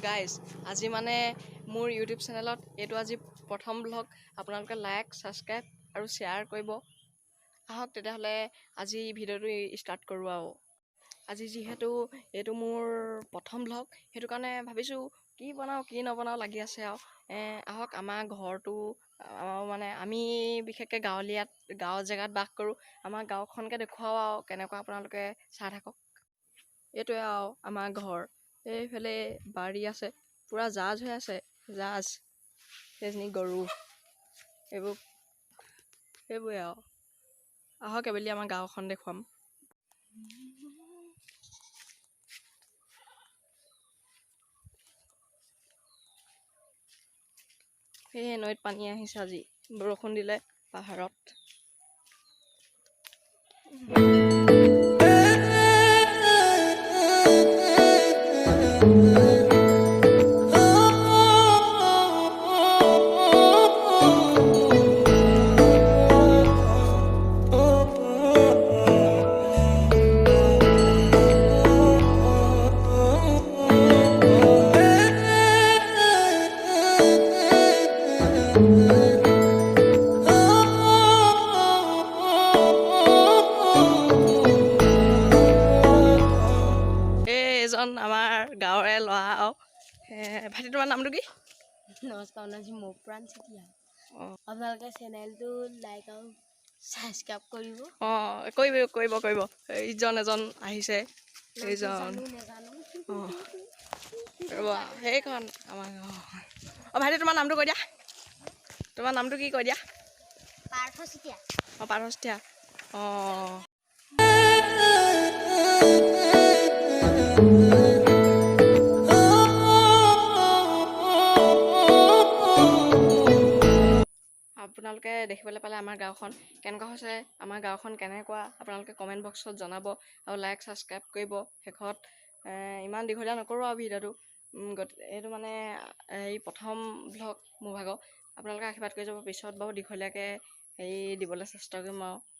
Guys আজি মানে মোৰ ইউটিউব চেনেলত এইটো আজি প্ৰথম ব্লগ আপোনালোকে লাইক ছাবস্ক্ৰাইব আৰু শ্বেয়াৰ কৰিব আহক তেতিয়াহ'লে আজি ভিডিঅ'টো ষ্টাৰ্ট কৰোঁ আৰু আজি যিহেতু এইটো মোৰ প্ৰথম ব্লগ সেইটো কাৰণে ভাবিছোঁ কি বনাওঁ কি নবনাওঁ লাগি আছে আৰু আহক আমাৰ ঘৰটো মানে আমি বিশেষকৈ গাঁৱৰ জেগাত বাস কৰোঁ আমাৰ গাঁওখনকে দেখুৱাওঁ আৰু কেনেকুৱা আপোনালোকে চাই থাকক এইটোৱে আৰু আমাৰ ঘৰ এইফালে বাৰী আছে পুৰা জাজ হৈ আছে জাজ সেইজনী গৰু সেইবোৰে আৰু আহক এবেলি আমাৰ গাঁওখন দেখুৱাম সেই নৈত পানী আহিছে আজি বৰষুণ দিলে পাহাৰত এজন আমাৰ গাঁৱৰে ল'ৰা আৰু ভাইটি তোমাৰ নামটো কি? নমস্কাৰ নাম মৌপ্ৰাণ চেতিয়া আপোনালোকে চেনেলটো লাইক আৰু ছাবস্ক্ৰাইব কৰিব কৰিব এইজন এজন আহিছে এইজন ৰ'ব সেইখন আমাৰ ভাইটি তোমাৰ নামটো কৈ দিয়া তোমাৰ নামটো কি কৈ দিয়া পাৰ্থ চেতিয়া পাৰ্থ চেতিয়া আপোনালোকে দেখিবলৈ পালে আমাৰ গাঁওখন কেনেকুৱা হৈছে আমাৰ গাঁওখন কেনেকুৱা আপোনালোকে কমেণ্ট বক্সত জনাব আৰু লাইক ছাবস্ক্ৰাইব কৰিব শেষত ইমান দীঘলীয়া নকৰোঁ আৰু ভিডিঅ'টো এইটো মানে এই প্ৰথম ব্লগ মোৰ ভাগৰ আপোনালোকে আশীৰ্বাদ কৰি যাব পিছত বাৰু দীঘলীয়াকৈ দিবলৈ চেষ্টা কৰিম আৰু